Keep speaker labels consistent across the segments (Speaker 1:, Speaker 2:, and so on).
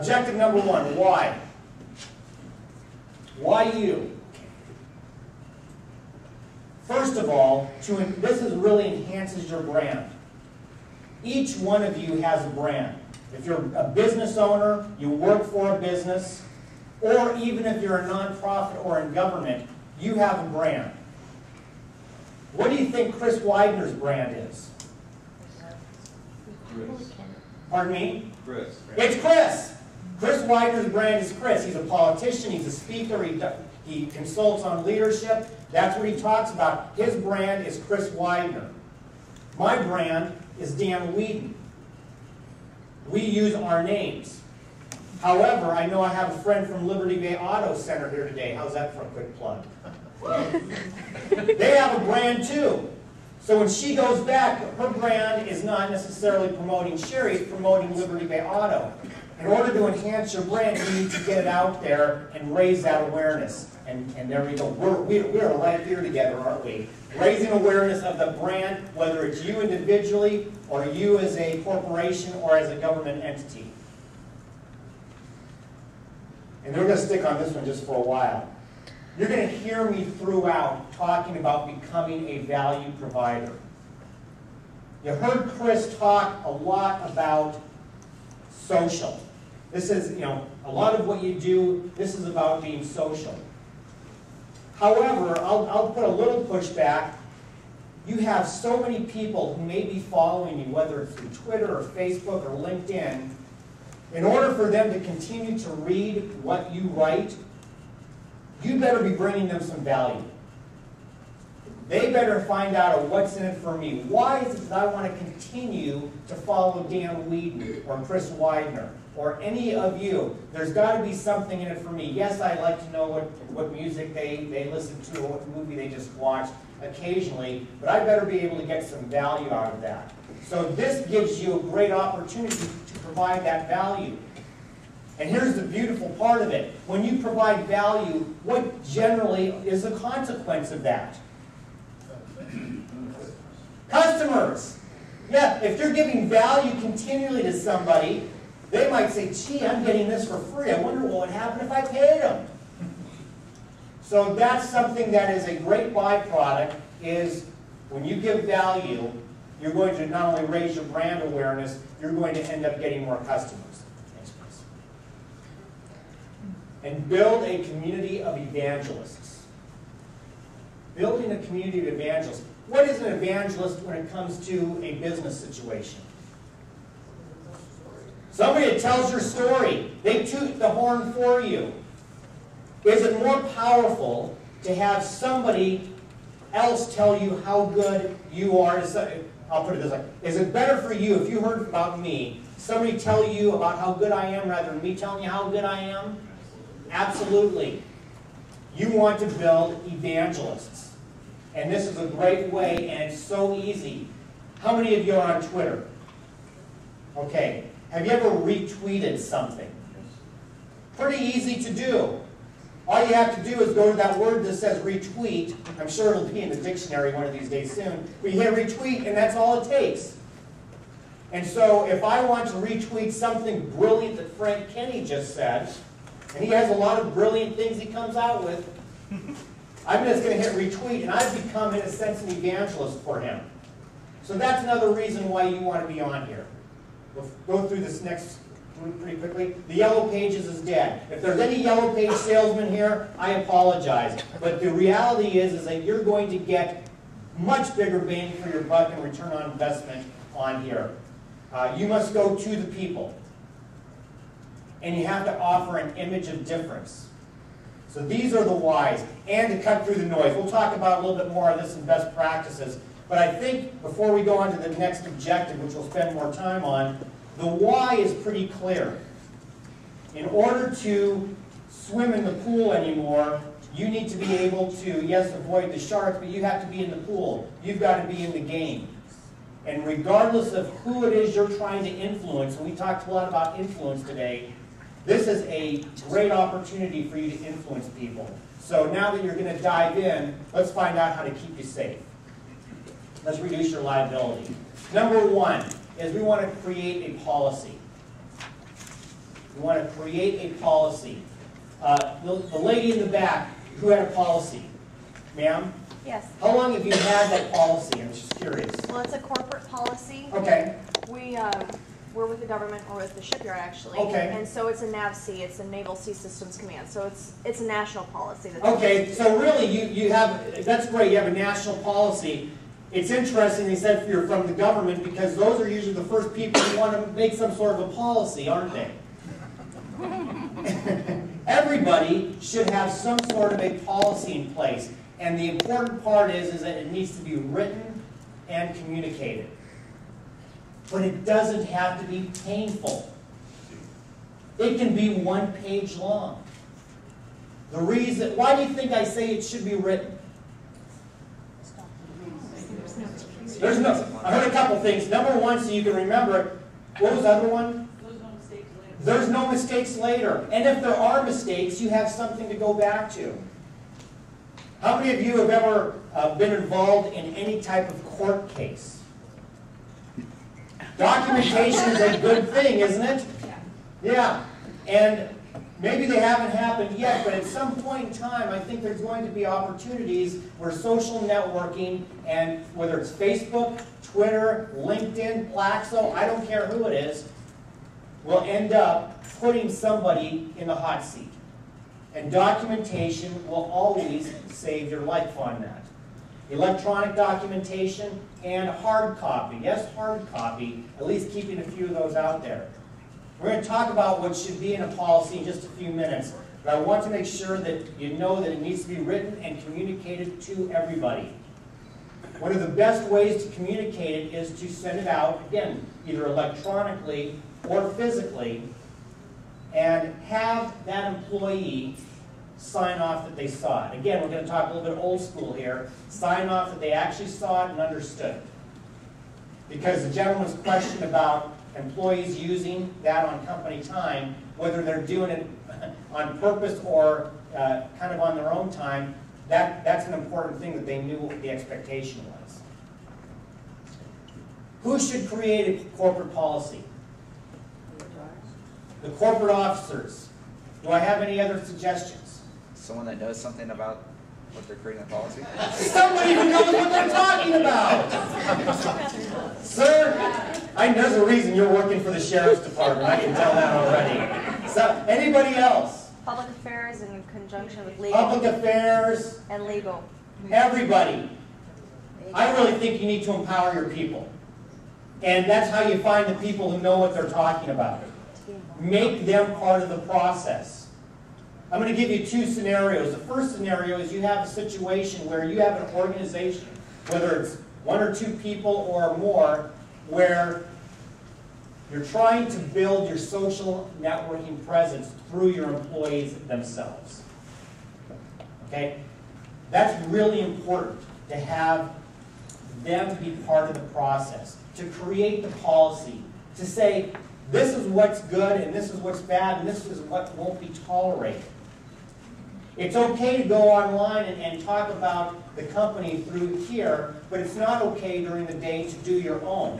Speaker 1: Objective number one, why? Why you? First of all, this really enhances your brand. Each one of you has a brand. If you're a business owner, you work for a business, or even if you're a nonprofit or in government, you have a brand. What do you think Chris Widener's brand is?
Speaker 2: Chris.
Speaker 1: Pardon me?
Speaker 2: Chris.
Speaker 1: It's Chris. Chris Widener's brand is Chris. He's a politician, he's a speaker, he consults on leadership. That's what he talks about. His brand is Chris Widener. My brand is Dan Whedon. We use our names. However, I know I have a friend from Liberty Bay Auto Center here today. How's that for a quick plug? They have a brand too. So when she goes back, her brand is not necessarily promoting Sherry, it's promoting Liberty Bay Auto. In order to enhance your brand, you need to get it out there and raise that awareness. And there we go. We're right here together, aren't we? Raising awareness of the brand, whether it's you individually or you as a corporation or as a government entity. And we're going to stick on this one just for a while. You're going to hear me throughout talking about becoming a value provider. You heard Chris talk a lot about social. This is, a lot of what you do, this is about being social. However, I'll put a little pushback. You have so many people who may be following you, whether it's through Twitter or Facebook or LinkedIn. In order for them to continue to read what you write, you better be bringing them some value. They better find out what's in it for me. Why is it that I want to continue to follow Dan Whedon or Chris Widener or any of you? There's got to be something in it for me. Yes, I'd like to know what music they listen to or what movie they just watched occasionally, but I better be able to get some value out of that. So this gives you a great opportunity to provide that value. And here's the beautiful part of it. When you provide value, what generally is the consequence of that? Customers. Yeah, if you're giving value continually to somebody, they might say, gee, I'm getting this for free. I wonder what would happen if I paid them. So that's something that is a great byproduct, is when you give value, you're going to not only raise your brand awareness, you're going to end up getting more customers. And build a community of evangelists. Building a community of evangelists. What is an evangelist when it comes to a business situation? Somebody that tells your story. They toot the horn for you. Is it more powerful to have somebody else tell you how good you are? I'll put it this way. Is it better for you, if you heard about me, somebody tell you about how good I am rather than me telling you how good I am? Absolutely. You want to build evangelists. And this is a great way, and it's so easy. How many of you are on Twitter? Okay. Have you ever retweeted something? Pretty easy to do. All you have to do is go to that word that says retweet. I'm sure it'll be in the dictionary one of these days soon. But you hit retweet, and that's all it takes. And so if I want to retweet something brilliant that Frank Kenny just said, and he has a lot of brilliant things he comes out with, I'm just going to hit retweet, and I've become, in a sense, an evangelist for him. So that's another reason why you want to be on here. We'll go through this next pretty quickly. The Yellow Pages is dead. If there's any Yellow Page salesman here, I apologize. But the reality is that you're going to get much bigger bang for your buck and return on investment on here. You must go to the people. And you have to offer an image of difference. So these are the whys, and to cut through the noise. We'll talk about a little bit more of this in best practices. But I think before we go on to the next objective, which we'll spend more time on, the why is pretty clear. In order to swim in the pool anymore, you need to be able to, yes, avoid the sharks, but you have to be in the pool. You've got to be in the game. And regardless of who it is you're trying to influence, and we talked a lot about influence today, this is a great opportunity for you to influence people. So now that you're going to dive in, let's find out how to keep you safe. Let's reduce your liability. Number one is we want to create a policy. You want to create a policy. The lady in the back who had a policy, ma'am?
Speaker 2: Yes.
Speaker 1: How long have you had that policy? I'm just curious.
Speaker 2: Well, it's a corporate policy.
Speaker 1: Okay.
Speaker 2: We're with the government, or with the shipyard actually.
Speaker 1: Okay.
Speaker 2: And so it's a NAVSEA, it's a Naval Sea Systems Command. So it's a national policy.
Speaker 1: Okay, so really you have, that's great, you have a national policy. It's interesting they said you're from the government because those are usually the first people who want to make some sort of a policy, aren't they? Everybody should have some sort of a policy in place. And the important part is that it needs to be written and communicated. But it doesn't have to be painful. It can be 1 page long. The reason, why do you think I say it should be written? There's no, I heard a couple things. Number one, so you can remember it. What was the other one? There's no mistakes later. And if there are mistakes, you have something to go back to. How many of you have ever been involved in any type of court case? Documentation is a good thing, isn't it? Yeah. And maybe they haven't happened yet, but at some point in time, I think there's going to be opportunities where social networking, and whether it's Facebook, Twitter, LinkedIn, Plaxo, I don't care who it is, will end up putting somebody in the hot seat. And documentation will always save your life on that. Electronic documentation and hard copy. Yes, hard copy, at least keeping a few of those out there. We're going to talk about what should be in a policy in just a few minutes, but I want to make sure that you know that it needs to be written and communicated to everybody. One of the best ways to communicate it is to send it out, again, either electronically or physically, and have that employee sign off that they saw it. Again, we're going to talk a little bit old school here. Sign off that they actually saw it and understood. Because the gentleman's question about employees using that on company time, whether they're doing it on purpose or kind of on their own time, that's an important thing that they knew what the expectation was. Who should create a corporate policy? The corporate officers. Do I have any other suggestions?
Speaker 3: Someone that knows something about what they're creating a policy?
Speaker 1: Somebody who knows what they're talking about! Sir, there's a reason you're working for the Sheriff's Department. I can tell that already. So, anybody else?
Speaker 2: Public affairs in conjunction with legal.
Speaker 1: Public affairs.
Speaker 2: And legal.
Speaker 1: Everybody. I really think you need to empower your people. And that's how you find the people who know what they're talking about. Make them part of the process. I'm going to give you two scenarios. The first scenario is you have a situation where you have an organization, whether it's 1 or 2 people or more, where you're trying to build your social networking presence through your employees themselves. Okay? That's really important to have them be part of the process, to create the policy, to say, this is what's good and this is what's bad and this is what won't be tolerated. It's okay to go online and talk about the company through here, but it's not okay during the day to do your own.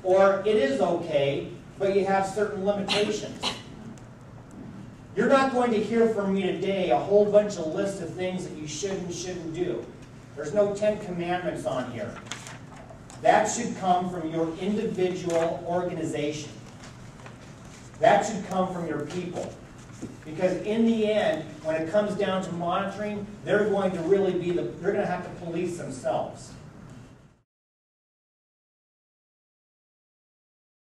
Speaker 1: Or it is okay, but you have certain limitations. You're not going to hear from me today a whole bunch of lists of things that you should and shouldn't do. There's no 10 commandments on here. That should come from your individual organization. That should come from your people. Because in the end, when it comes down to monitoring, they're going to really be they're going to have to police themselves.